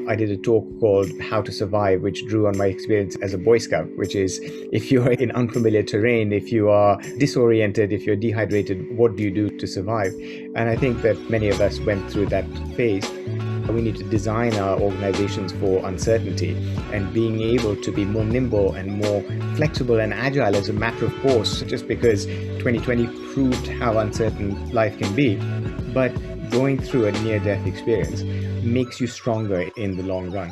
I did a talk called How to Survive, which drew on my experience as a Boy Scout, which is if you're in unfamiliar terrain, if you are disoriented, if you're dehydrated, what do you do to survive? And I think that many of us went through that phase. We need to design our organizations for uncertainty, and being able to be more nimble and more flexible and agile as a matter of course, just because 2020 proved how uncertain life can be. But going through a near-death experience makes you stronger in the long run.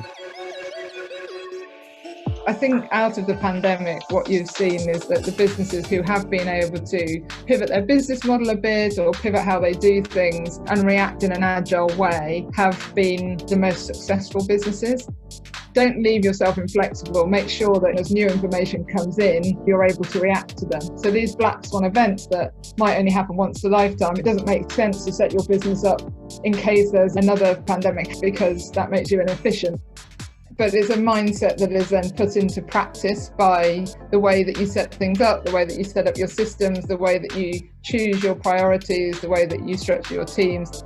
I think out of the pandemic, what you've seen is that the businesses who have been able to pivot their business model a bit or pivot how they do things and react in an agile way have been the most successful businesses. Don't leave yourself inflexible. Make sure that as new information comes in, you're able to react to them. So these black swan events that might only happen once a lifetime, it doesn't make sense to set your business up in case there's another pandemic, because that makes you inefficient. But it's a mindset that is then put into practice by the way that you set things up, the way that you set up your systems, the way that you choose your priorities, the way that you structure your teams.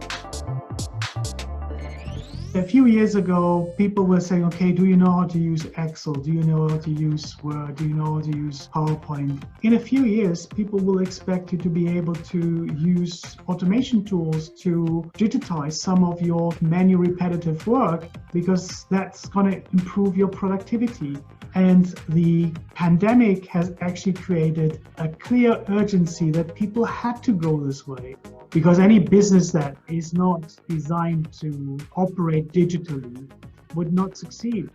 A few years ago, people were saying, okay, do you know how to use Excel? Do you know how to use Word? Do you know how to use PowerPoint? In a few years, people will expect you to be able to use automation tools to digitize some of your manual repetitive work, because that's going to improve your productivity. And the pandemic has actually created a clear urgency that people had to go this way, because any business that is not designed to operate digitally would not succeed.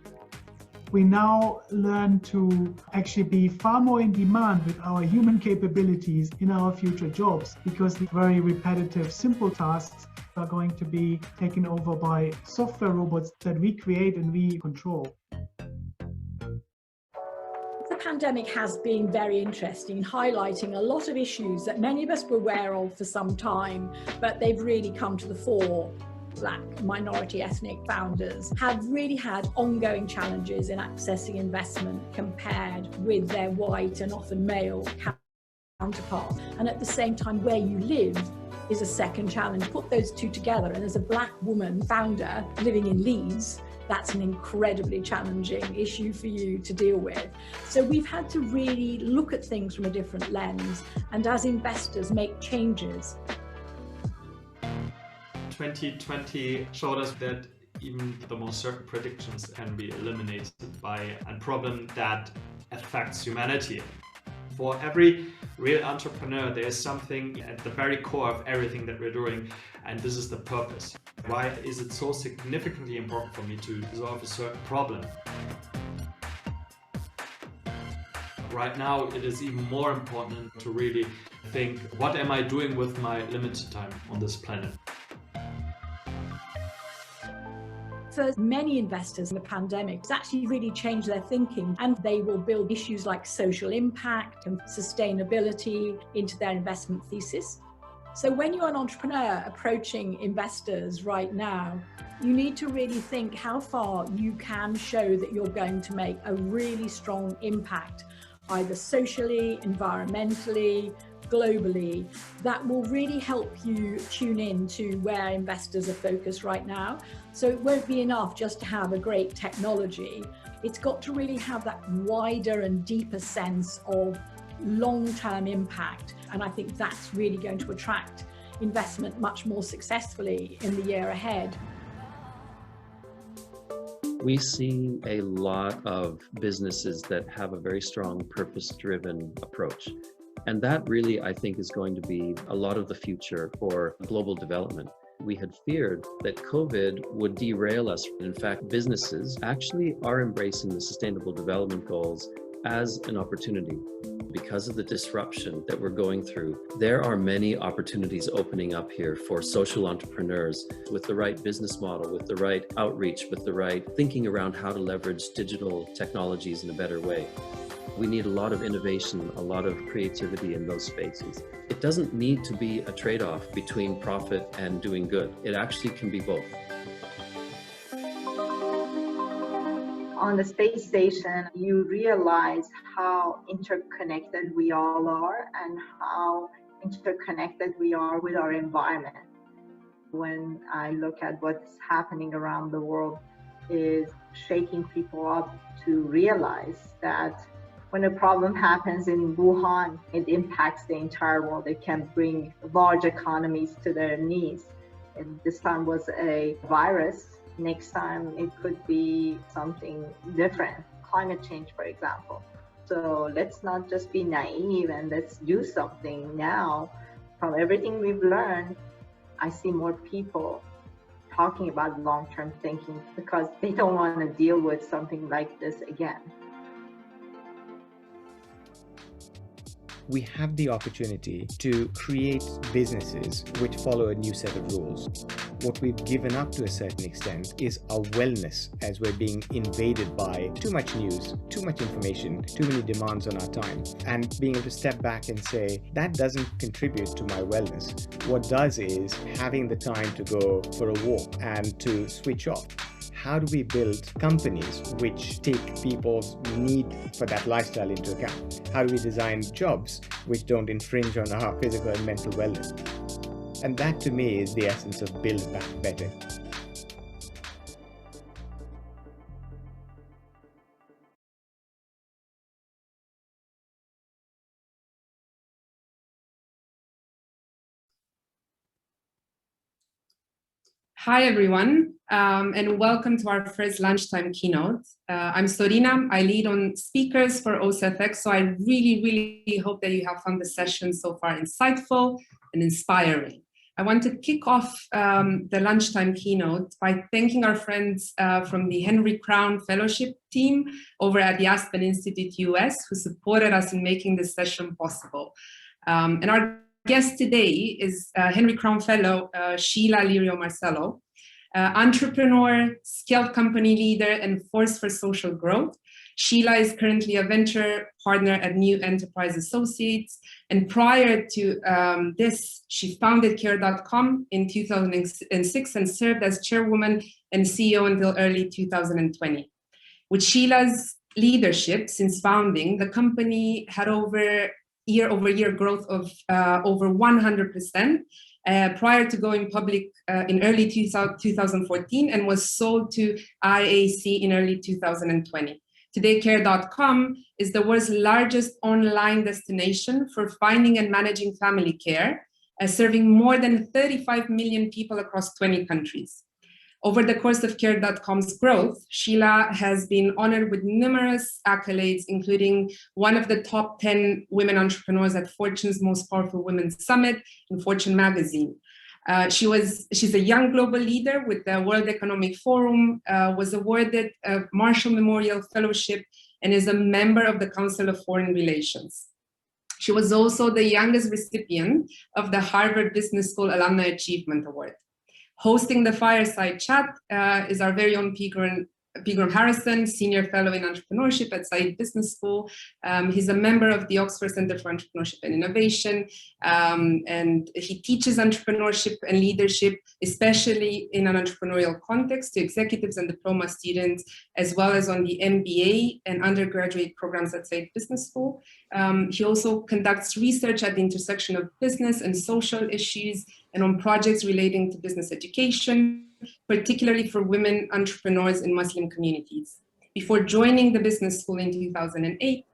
We now learn to actually be far more in demand with our human capabilities in our future jobs, because the very repetitive, simple tasks are going to be taken over by software robots that we create and we control. The pandemic has been very interesting, highlighting a lot of issues that many of us were aware of for some time, but they've really come to the fore. Black, minority, ethnic founders have really had ongoing challenges in accessing investment compared with their white and often male counterparts. And at the same time, where you live is a second challenge. Put those two together, and as a Black woman founder living in Leeds, that's an incredibly challenging issue for you to deal with. So we've had to really look at things from a different lens, and as investors make changes. 2020 showed us that even the most certain predictions can be eliminated by a problem that affects humanity. For every real entrepreneur, there is something at the very core of everything that we're doing, and this is the purpose. Why is it so significantly important for me to solve a certain problem? Right now, it is even more important to really think, what am I doing with my limited time on this planet? For many investors in the pandemic, it's actually really changed their thinking, and they will build issues like social impact and sustainability into their investment thesis. So when you're an entrepreneur approaching investors right now, you need to really think how far you can show that you're going to make a really strong impact, either socially, environmentally, globally. That will really help you tune in to where investors are focused right now. So it won't be enough just to have a great technology. It's got to really have that wider and deeper sense of long-term impact. And I think that's really going to attract investment much more successfully in the year ahead. We see a lot of businesses that have a very strong purpose-driven approach. And that really, I think, is going to be a lot of the future for global development. We had feared that COVID would derail us. In fact, businesses actually are embracing the Sustainable Development Goals as an opportunity. Because of the disruption that we're going through, there are many opportunities opening up here for social entrepreneurs with the right business model, with the right outreach, with the right thinking around how to leverage digital technologies in a better way. We need a lot of innovation, a lot of creativity in those spaces. It doesn't need to be a trade-off between profit and doing good. It actually can be both. On the space station, you realize how interconnected we all are and how interconnected we are with our environment. When I look at what's happening around the world, is shaking people up to realize that when a problem happens in Wuhan, it impacts the entire world. It can bring large economies to their knees. And this time was a virus. Next time it could be something different, climate change, for example. So let's not just be naive and let's do something now. From everything we've learned, I see more people talking about long-term thinking because they don't want to deal with something like this again. We have the opportunity to create businesses which follow a new set of rules. What we've given up to a certain extent is our wellness, as we're being invaded by too much news, too much information, too many demands on our time, and being able to step back and say, that doesn't contribute to my wellness. What does is having the time to go for a walk and to switch off. How do we build companies which take people's need for that lifestyle into account? How do we design jobs which don't infringe on our physical and mental wellness? And that to me is the essence of Build Back Better. Hi, everyone, and welcome to our first lunchtime keynote. I'm Sorina. I lead on speakers for OSEFx, so I really hope that you have found the session so far insightful and inspiring. I want to kick off the lunchtime keynote by thanking our friends from the Henry Crown Fellowship team over at the Aspen Institute US, who supported us in making this session possible. And our guest today is Henry Crown Fellow Sheila Lirio Marcelo, entrepreneur, skilled company leader, and force for social growth. Sheila is currently a venture partner at New Enterprise Associates, and prior to this, she founded Care.com in 2006 and served as chairwoman and CEO until early 2020. With Sheila's leadership since founding, the company had year-over-year growth of over 100% prior to going public in early 2014 and was sold to IAC in early 2020. Today, Care.com is the world's largest online destination for finding and managing family care, serving more than 35 million people across 20 countries. Over the course of Care.com's growth, Sheila has been honored with numerous accolades, including one of the top 10 women entrepreneurs at Fortune's Most Powerful Women Summit in Fortune magazine. She's a young global leader with the World Economic Forum, was awarded a Marshall Memorial Fellowship, and is a member of the Council of Foreign Relations. She was also the youngest recipient of the Harvard Business School Alumni Achievement Award. Hosting the fireside chat is our very own Pegram Harrison, Senior Fellow in Entrepreneurship at Said Business School. He's a member of the Oxford Centre for Entrepreneurship and Innovation, and he teaches entrepreneurship and leadership, especially in an entrepreneurial context, to executives and diploma students, as well as on the MBA and undergraduate programs at Said Business School. He also conducts research at the intersection of business and social issues and on projects relating to business education, particularly for women entrepreneurs in Muslim communities. Before joining the business school in 2008,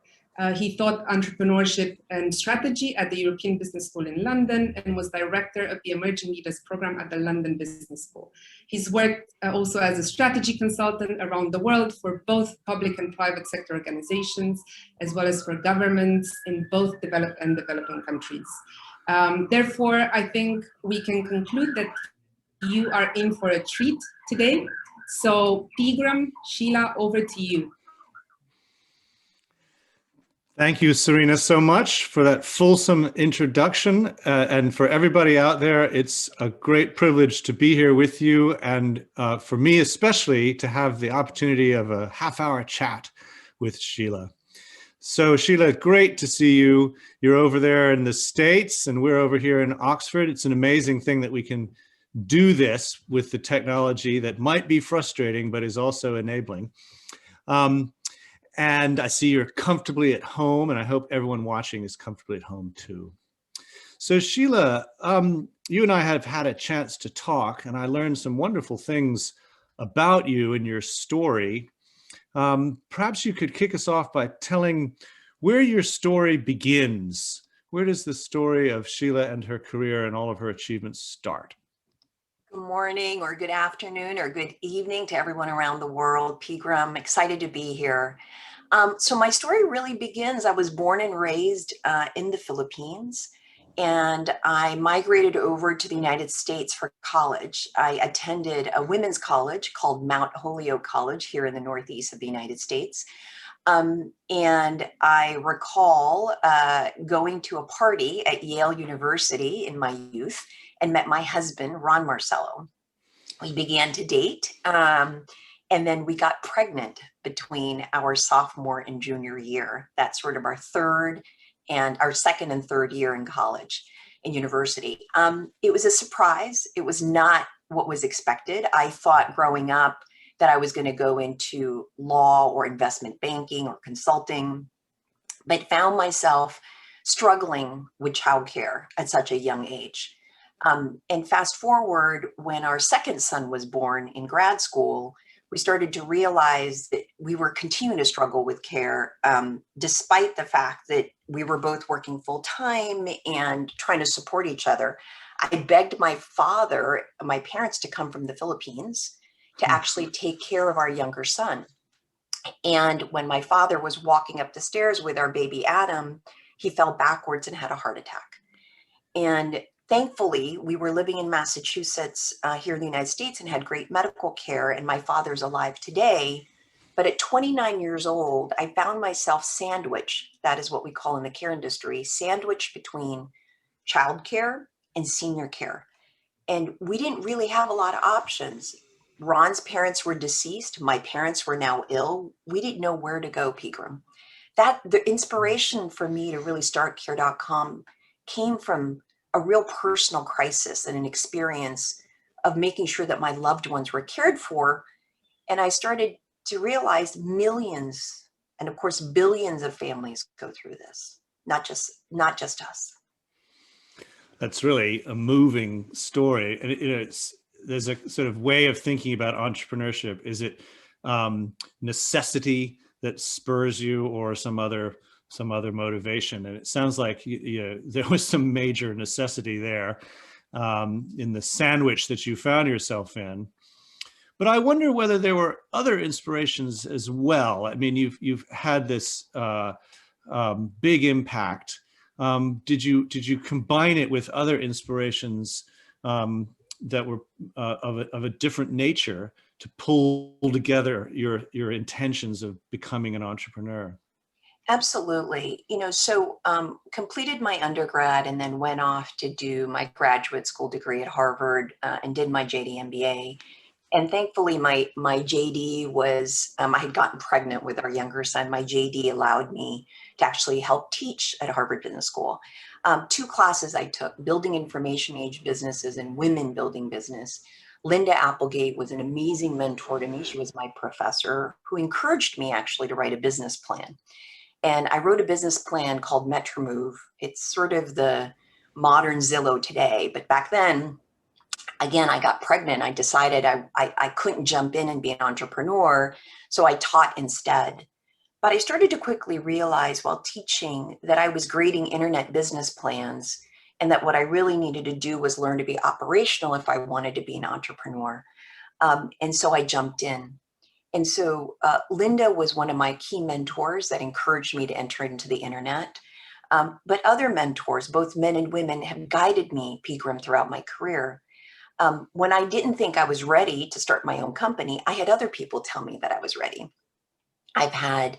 he taught entrepreneurship and strategy at the European Business School in London and was director of the Emerging Leaders Program at the London Business School. He's worked also as a strategy consultant around the world for both public and private sector organizations, as well as for governments in both developed and developing countries. Therefore, I think we can conclude that you are in for a treat today. So Pegram, Sheila, over to you. Thank you, Serena, so much for that fulsome introduction. And for everybody out there, it's a great privilege to be here with you. And for me, especially, to have the opportunity of a half-hour chat with Sheila. So Sheila, great to see you. You're over there in the States and we're over here in Oxford. It's an amazing thing that we can do this with the technology that might be frustrating, but is also enabling. And I see you're comfortably at home, and I hope everyone watching is comfortably at home too. So Sheila, you and I have had a chance to talk, and I learned some wonderful things about you and your story. Perhaps you could kick us off by telling where your story begins. Where does the story of Sheila and her career and all of her achievements start? Good morning or good afternoon or good evening to everyone around the world. Pegram, excited to be here. So my story really begins, I was born and raised in the Philippines, and I migrated over to the United States for college. I attended a women's college called Mount Holyoke College here in the Northeast of the United States. And I recall going to a party at Yale University in my youth and met my husband, Ron Marcelo. We began to date, and then we got pregnant between our sophomore and junior year. That's sort of our second and third year in college and university. It was a surprise. It was not what was expected. I thought growing up that I was going to go into law or investment banking or consulting, but found myself struggling with childcare at such a young age. And fast forward, when our second son was born in grad school, we started to realize that we were continuing to struggle with care, despite the fact that we were both working full time and trying to support each other. I begged my parents to come from the Philippines to actually take care of our younger son. And when my father was walking up the stairs with our baby Adam, he fell backwards and had a heart attack. And thankfully, we were living in Massachusetts here in the United States and had great medical care, and my father's alive today. But at 29 years old, I found myself sandwiched, that is what we call in the care industry, sandwiched between childcare and senior care. And we didn't really have a lot of options. Ron's parents were deceased. My parents were now ill. We didn't know where to go, Pegram. The inspiration for me to really start care.com came from a real personal crisis and an experience of making sure that my loved ones were cared for. And I started to realize millions and of course billions of families go through this, not just us. That's really a moving story. And there's a sort of way of thinking about entrepreneurship. Is it necessity that spurs you, or some other motivation? And it sounds like there was some major necessity there in the sandwich that you found yourself in. But I wonder whether there were other inspirations as well. I mean, you've had this big impact. Did you combine it with other inspirations that were of a different nature to pull together your intentions of becoming an entrepreneur? Absolutely. So completed my undergrad and then went off to do my graduate school degree at Harvard and did my JD MBA. And thankfully, my JD was, I had gotten pregnant with our younger son. My JD allowed me to actually help teach at Harvard Business School. 2 classes I took, Building Information Age Businesses and Women Building Business. Linda Applegate was an amazing mentor to me. She was my professor who encouraged me actually to write a business plan. And I wrote a business plan called MetroMove. It's sort of the modern Zillow today, but back then, again, I got pregnant. I decided I couldn't jump in and be an entrepreneur, so I taught instead. But I started to quickly realize while teaching that I was grading internet business plans and that what I really needed to do was learn to be operational if I wanted to be an entrepreneur. And so I jumped in. And so Linda was one of my key mentors that encouraged me to enter into the internet. But other mentors, both men and women, have guided me, Pegram, throughout my career. When I didn't think I was ready to start my own company, I had other people tell me that I was ready. I've had,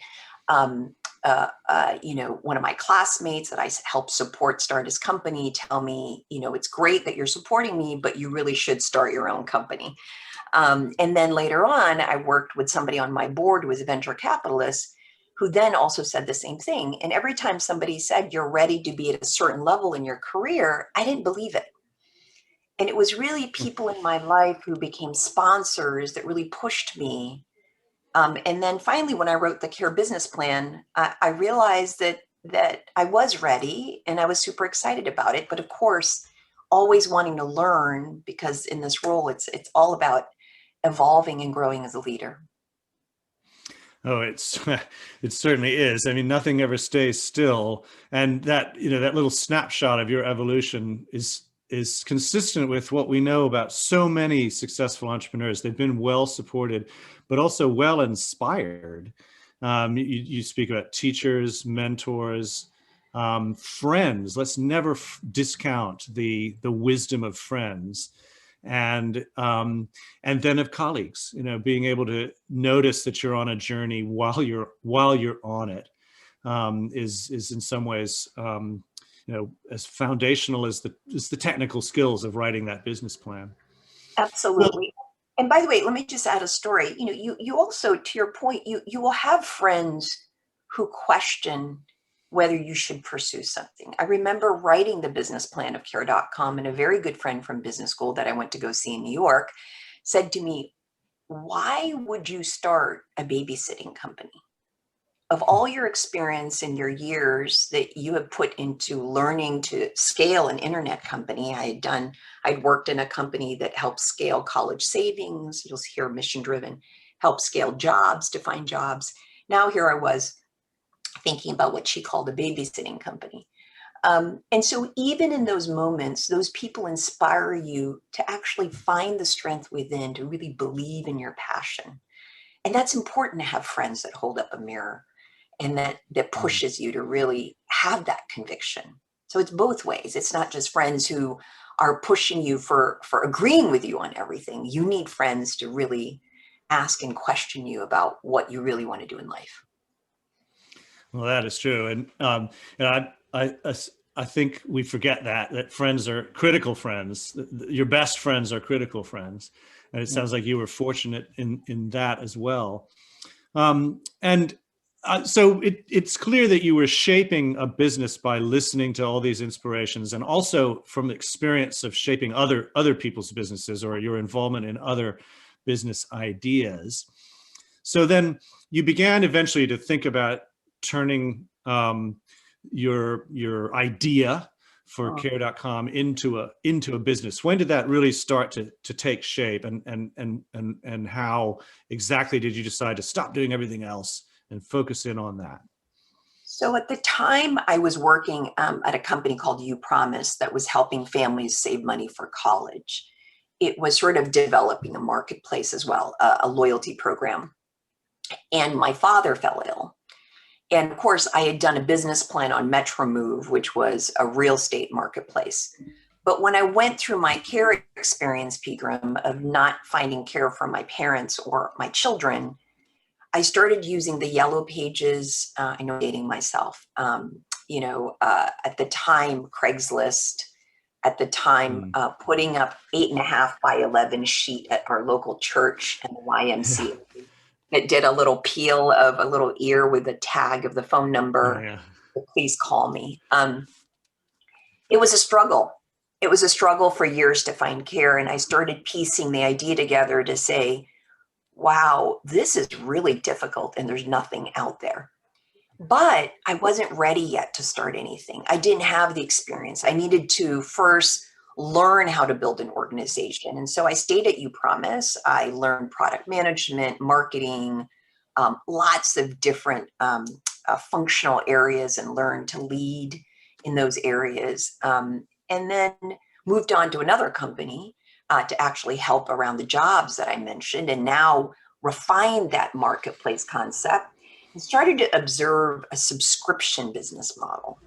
one of my classmates that I helped start his company tell me, it's great that you're supporting me, but you really should start your own company. And then later on, I worked with somebody on my board who was a venture capitalist who then also said the same thing. And every time somebody said, you're ready to be at a certain level in your career, I didn't believe it. And it was really people in my life who became sponsors that really pushed me. And then finally, when I wrote the Care business plan, I realized that I was ready and I was super excited about it. But of course, always wanting to learn, because in this role, it's all about evolving and growing as a leader. Oh, it certainly is. I mean, nothing ever stays still, and that that little snapshot of your evolution is consistent with what we know about so many successful entrepreneurs. They've been well supported, but also well inspired. You speak about teachers, mentors, friends. Let's never discount the wisdom of friends. And then of colleagues, being able to notice that you're on a journey while you're on it, is in some ways as foundational as the technical skills of writing that business plan. Absolutely. And by the way, let me just add a story. You also, to your point, you will have friends who question whether you should pursue something. I remember writing the business plan of Care.com, and a very good friend from business school that I went to go see in New York said to me, "Why would you start a babysitting company? Of all your experience and your years that you have put into learning to scale an internet company," I'd worked in a company that helped scale college savings. You'll hear mission driven, help scale jobs, to find jobs. Now here I was thinking about what she called a babysitting company. And so even in those moments, those people inspire you to actually find the strength within, to really believe in your passion. And that's important, to have friends that hold up a mirror and that pushes you to really have that conviction. So it's both ways. It's not just friends who are pushing you for agreeing with you on everything. You need friends to really ask and question you about what you really want to do in life. Well, that is true. And I think we forget that friends are critical friends. Your best friends are critical friends. And it sounds like you were fortunate in that as well. So it's clear that you were shaping a business by listening to all these inspirations, and also from experience of shaping other people's businesses, or your involvement in other business ideas. So then you began eventually to think about turning your idea for Care.com into a business. When did that really start to take shape, and how exactly did you decide to stop doing everything else and focus in on that? So at the time, I was working at a company called You Promise that was helping families save money for college. It was sort of developing a marketplace as well, a loyalty program. And my father fell ill. And of course, I had done a business plan on Metromove, which was a real estate marketplace. But when I went through my care experience, Pegram, of not finding care for my parents or my children, I started using the yellow pages. I know, dating myself, at the time, Craigslist, at the time, putting up 8.5 by 11 sheet at our local church and the YMCA. Yeah. It did a little peel of a little ear with a tag of the phone number. Oh, yeah. Please call me. It was a struggle. It was a struggle for years to find care. And I started piecing the idea together to say, wow, this is really difficult and there's nothing out there. But I wasn't ready yet to start anything. I didn't have the experience. I needed to first learn how to build an organization. And so I stayed at You Promise. I learned product management, marketing, lots of different functional areas, and learned to lead in those areas. And then moved on to another company to actually help around the jobs that I mentioned, and now refined that marketplace concept and started to observe a subscription business model.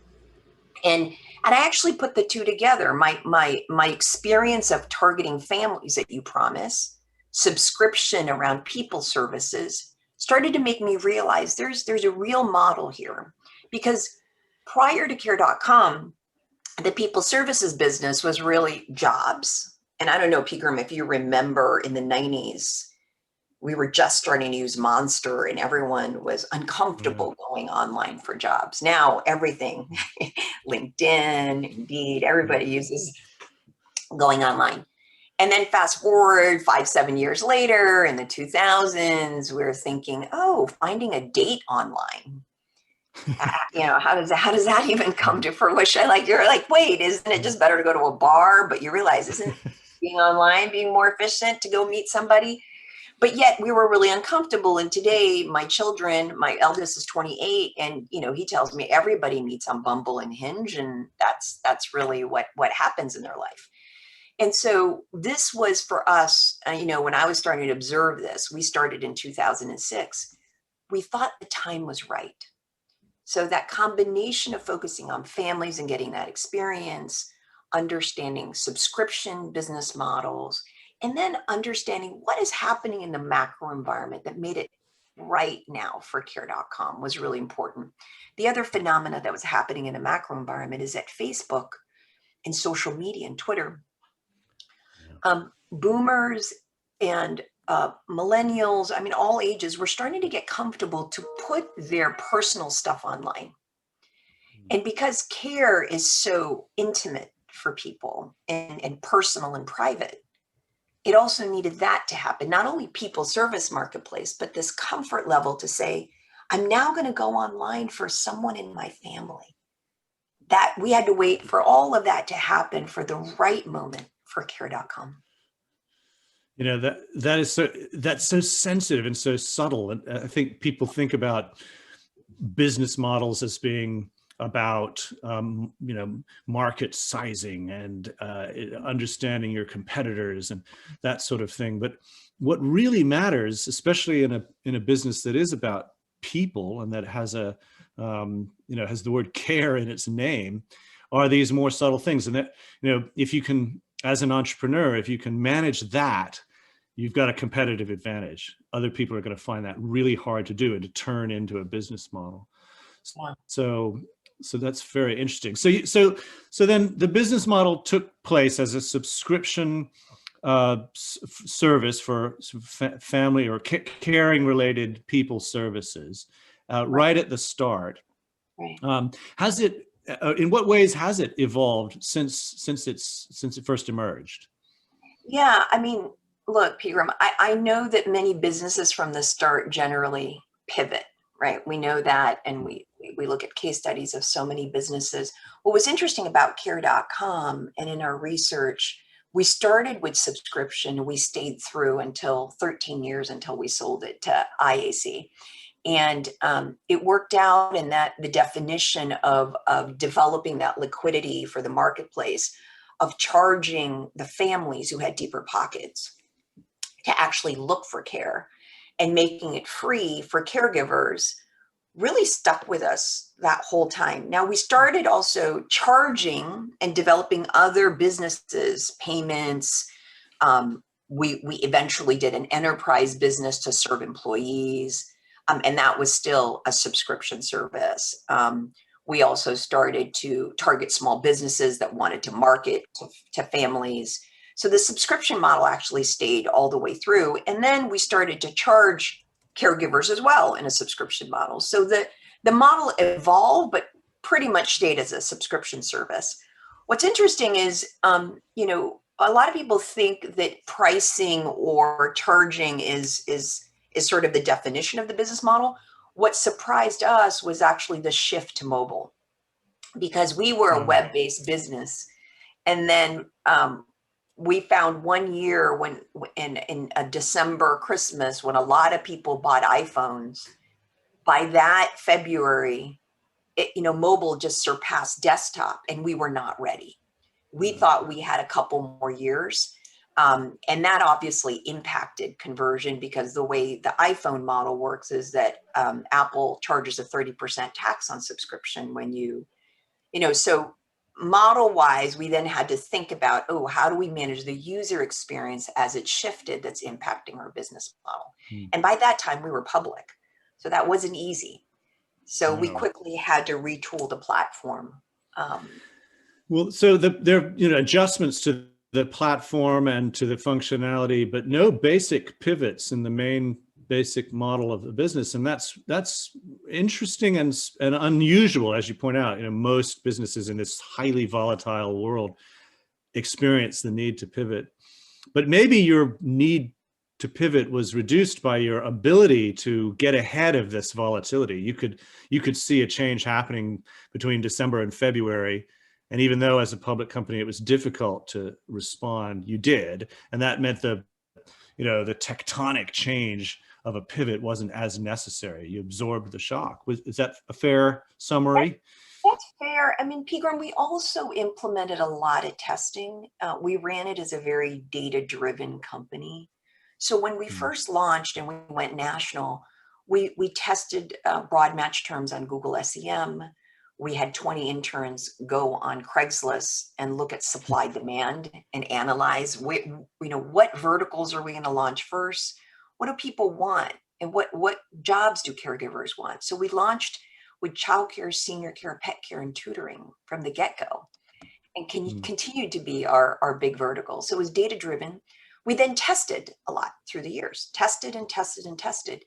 And I actually put the two together. My experience of targeting families at You Promise, subscription around people services, started to make me realize there's a real model here. Because prior to Care.com, the people services business was really jobs. And I don't know, Pegram, if you remember in the 90s, we were just starting to use Monster and everyone was uncomfortable going online for jobs. Now everything, LinkedIn, Indeed, everybody uses going online. And then fast forward 5-7 years later, in the 2000s, we're thinking, oh, finding a date online. How does that even come to fruition? You're like, wait, isn't it just better to go to a bar? But you realize, isn't being online being more efficient to go meet somebody? But yet we were really uncomfortable. And today my children, my eldest is 28, and he tells me everybody meets on Bumble and Hinge, and that's really what happens in their life. And so this was for us, when I was starting to observe this, we started in 2006. We thought the time was right. So that combination of focusing on families and getting that experience, understanding subscription business models, and then understanding what is happening in the macro environment that made it right now for care.com was really important. The other phenomena that was happening in the macro environment is that Facebook and social media and Twitter, boomers and millennials, all ages, were starting to get comfortable to put their personal stuff online. And because care is so intimate for people and personal and private, it also needed that to happen. Not only people service marketplace, but this comfort level to say, I'm now going to go online for someone in my family. That we had to wait for all of that to happen for the right moment for care.com. That's so sensitive and so subtle. And I think people think about business models as being about market sizing and understanding your competitors and that sort of thing. But what really matters, especially in a business that is about people and that has has the word care in its name, are these more subtle things. And that if you can, as an entrepreneur, if you can manage that, you've got a competitive advantage. Other people are going to find that really hard to do and to turn into a business model. So that's very interesting. So then the business model took place as a subscription service for family or caring related people services right at the start. Right. Has it? In what ways has it evolved since it first emerged? Yeah, look, Pegram, I know that many businesses from the start generally pivot. Right. We know that, and we look at case studies of so many businesses. What was interesting about care.com, and in our research, we started with subscription. We stayed through until 13 years until we sold it to IAC. And it worked out in that the definition of developing that liquidity for the marketplace, of charging the families who had deeper pockets to actually look for care, and making it free for caregivers, really stuck with us that whole time. Now, we started also charging and developing other businesses, payments. We eventually did an enterprise business to serve employees, and that was still a subscription service. We also started to target small businesses that wanted to market to families. So the subscription model actually stayed all the way through. And then we started to charge caregivers as well in a subscription model. So the model evolved, but pretty much stayed as a subscription service. What's interesting is, a lot of people think that pricing or charging is sort of the definition of the business model. What surprised us was actually the shift to mobile, because we were a web-based business. And then, we found one year when in a December Christmas, when a lot of people bought iPhones, by that February, mobile just surpassed desktop, and we were not ready. We thought we had a couple more years. And that obviously impacted conversion, because the way the iPhone model works is that Apple charges a 30% tax on subscription when so model-wise, we then had to think about, how do we manage the user experience as it shifted that's impacting our business model? And by that time, we were public. So that wasn't easy. So we quickly had to retool the platform. Well, so there are adjustments to the platform and to the functionality, but no basic pivots in the main basic model of the business. And that's interesting and unusual, as you point out. Most businesses in this highly volatile world experience the need to pivot. But maybe your need to pivot was reduced by your ability to get ahead of this volatility. You could see a change happening between December and February. And even though as a public company it was difficult to respond, you did. And that meant the tectonic change of a pivot wasn't as necessary. You absorbed the shock. Is that a fair summary? That's fair. I mean, Pegram, we also implemented a lot of testing. We ran it as a very data-driven company. So when we first launched and we went national, we tested broad match terms on Google SEM. We had 20 interns go on Craigslist and look at supply demand and analyze what verticals are we going to launch first? What do people want? And what jobs do caregivers want? So we launched with childcare, senior care, pet care, and tutoring from the get-go, and continue to be our big vertical. So it was data-driven. We then tested a lot through the years, tested and tested and tested.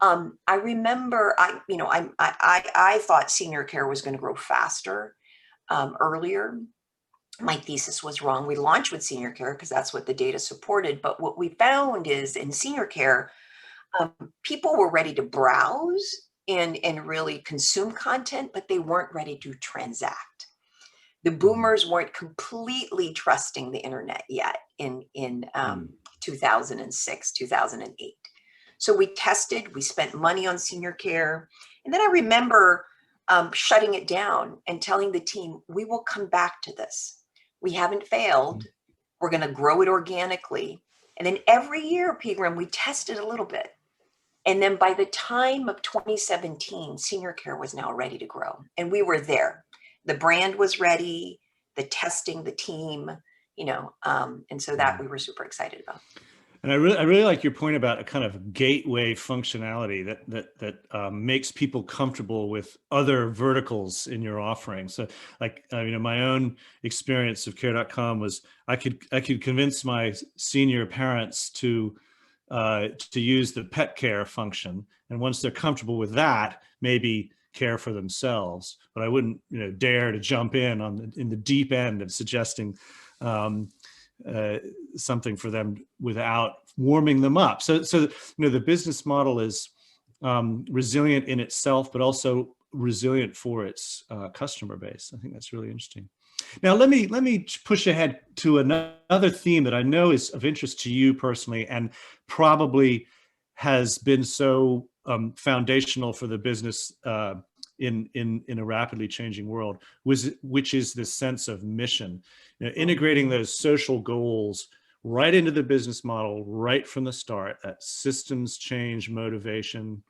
I remember, I thought senior care was going to grow faster earlier. My thesis was wrong. We launched with senior care because that's what the data supported. But what we found is in senior care, people were ready to browse and really consume content, but they weren't ready to transact. The boomers weren't completely trusting the internet yet in 2006, 2008. So we tested, we spent money on senior care. And then I remember shutting it down and telling the team, we will come back to this. We haven't failed. We're going to grow it organically. And then every year, Pegram, we tested a little bit. And then by the time of 2017, senior care was now ready to grow. And we were there. The brand was ready, the testing, the team, and so that we were super excited about. And I really like your point about a kind of gateway functionality that makes people comfortable with other verticals in your offering. So like, my own experience of care.com was I could convince my senior parents to use the pet care function. And once they're comfortable with that, maybe care for themselves, but I wouldn't, dare to jump in the deep end of suggesting something for them without warming them up. So the business model is resilient in itself, but also resilient for its customer base. I think that's really interesting. Now, let me push ahead to another theme that I know is of interest to you personally, and probably has been so foundational for the business in a rapidly changing world, which is this sense of mission, integrating those social goals right into the business model right from the start, that systems change, motivation,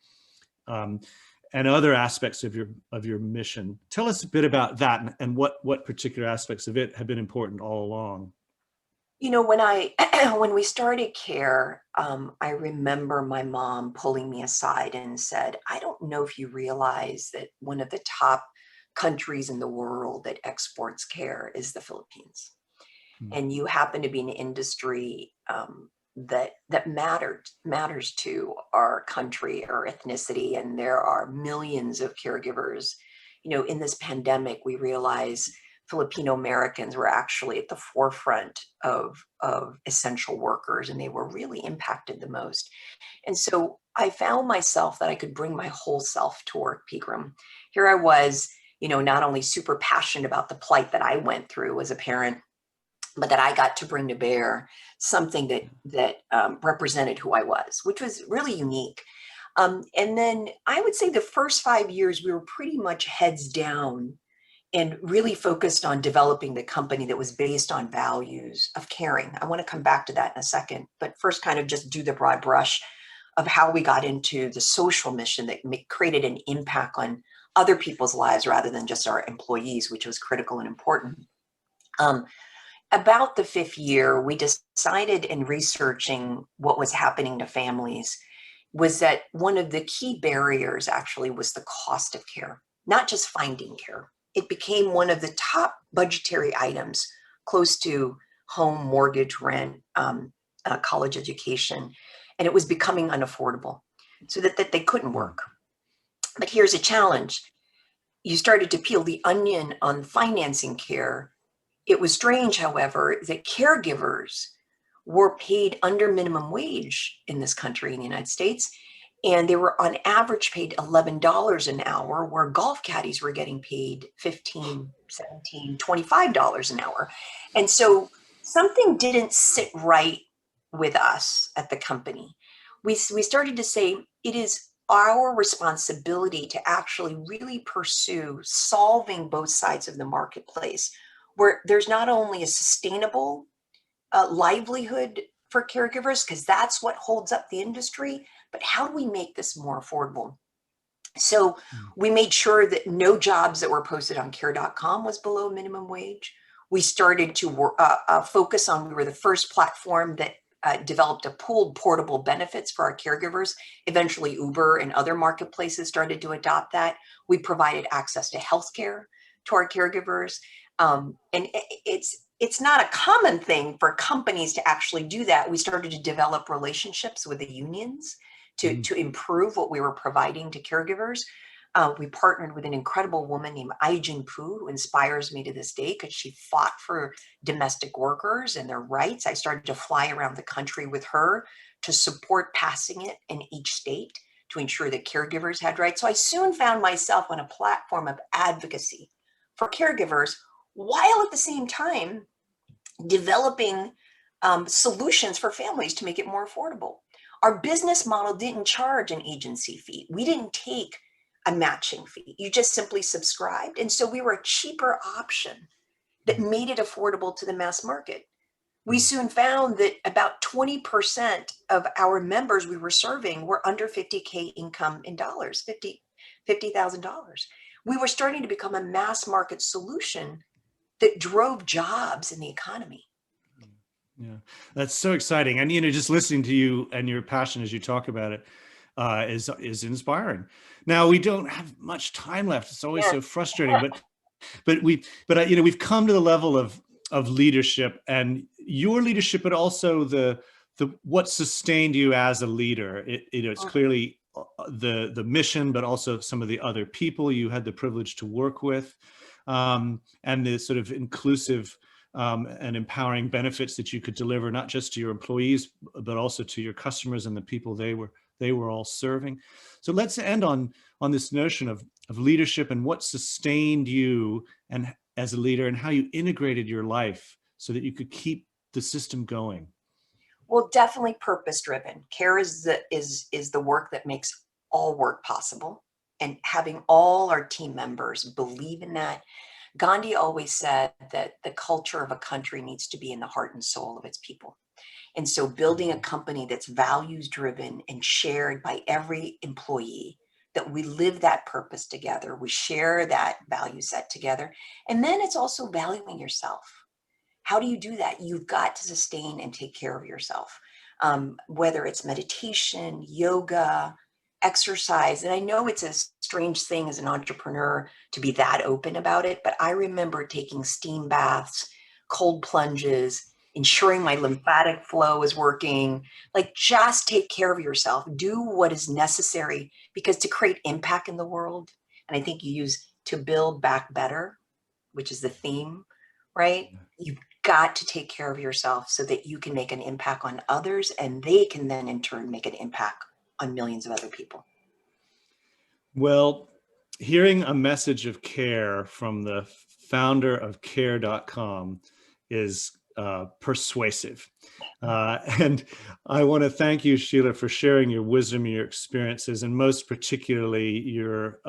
and other aspects of your mission. Tell us a bit about that and what particular aspects of it have been important all along. When we started CARE, I remember my mom pulling me aside and said, I don't know if you realize that one of the top countries in the world that exports care is the Philippines. And you happen to be in an industry that matters to our country or ethnicity. And there are millions of caregivers. In this pandemic, we realize Filipino Americans were actually at the forefront of essential workers, and they were really impacted the most. And so I found myself that I could bring my whole self to work, Pegram. Here I was, not only super passionate about the plight that I went through as a parent, but that I got to bring to bear something that represented who I was, which was really unique. And then I would say the first 5 years, we were pretty much heads down and really focused on developing the company that was based on values of caring. I want to come back to that in a second, but first kind of just do the broad brush of how we got into the social mission that created an impact on other people's lives rather than just our employees, which was critical and important. About the 5th year, we decided in researching what was happening to families was that one of the key barriers actually was the cost of care, not just finding care. It became one of the top budgetary items, close to home, mortgage, rent, college education, and it was becoming unaffordable, so that they couldn't work. But here's a challenge. You started to peel the onion on financing care. It was strange, however, that caregivers were paid under minimum wage in this country, in the United States, and they were on average paid $11 an hour, where golf caddies were getting paid $15, $17, $25 an hour. And so something didn't sit right with us at the company, we started to say it is our responsibility to actually really pursue solving both sides of the marketplace, where there's not only a sustainable livelihood for caregivers, because that's what holds up the industry, but how do we make this more affordable? So we made sure that no jobs that were posted on care.com was below minimum wage. We started to focus on, we were the first platform that developed a pooled portable benefits for our caregivers. Eventually Uber and other marketplaces started to adopt that. We provided access to healthcare to our caregivers. And it's not a common thing for companies to actually do that. We started to develop relationships with the unions to improve what we were providing to caregivers. We partnered with an incredible woman named Ai-Jin Poo, who inspires me to this day because she fought for domestic workers and their rights. I started to fly around the country with her to support passing it in each state to ensure that caregivers had rights. So I soon found myself on a platform of advocacy for caregivers, while at the same time developing solutions for families to make it more affordable. Our business model didn't charge an agency fee. We didn't take a matching fee. You just simply subscribed. And so we were a cheaper option that made it affordable to the mass market. We soon found that about 20% of our members we were serving were under 50K income in dollars, $50,000. We were starting to become a mass market solution that drove jobs in the economy. Yeah, that's so exciting. And, just listening to you and your passion as you talk about it is inspiring. Now, we don't have much time left. It's always so frustrating, but we've come to the level of leadership, and your leadership, but also the what sustained you as a leader. It's clearly the mission, but also some of the other people you had the privilege to work with, and the sort of inclusive and empowering benefits that you could deliver, not just to your employees, but also to your customers and the people they were all serving. So let's end on this notion of leadership and what sustained you and as a leader, and how you integrated your life so that you could keep the system going. Well, definitely purpose-driven. Care is the work that makes all work possible, and having all our team members believe in that. Gandhi always said that the culture of a country needs to be in the heart and soul of its people. And so building a company that's values driven and shared by every employee, that we live that purpose together, we share that value set together. And then it's also valuing yourself. How do you do that? You've got to sustain and take care of yourself, whether it's meditation, yoga, exercise. And I know it's a strange thing as an entrepreneur to be that open about it, but I remember taking steam baths, cold plunges, ensuring my lymphatic flow is working. Like, just take care of yourself, do what is necessary, because to create impact in the world, and I think you use to build back better, which is the theme, right? You've got to take care of yourself so that you can make an impact on others, and they can then in turn make an impact on millions of other people. Well, hearing a message of care from the founder of care.com is persuasive. And I want to thank you, Sheila, for sharing your wisdom and your experiences, and most particularly your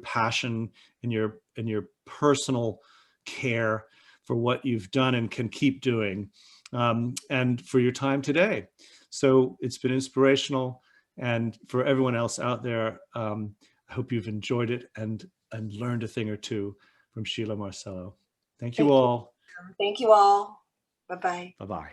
passion and your personal care for what you've done and can keep doing, and for your time today. So it's been inspirational. And for everyone else out there, I hope you've enjoyed it and learned a thing or two from Sheila Marcelo. Thank you all. Thank you all. Bye-bye. Bye-bye.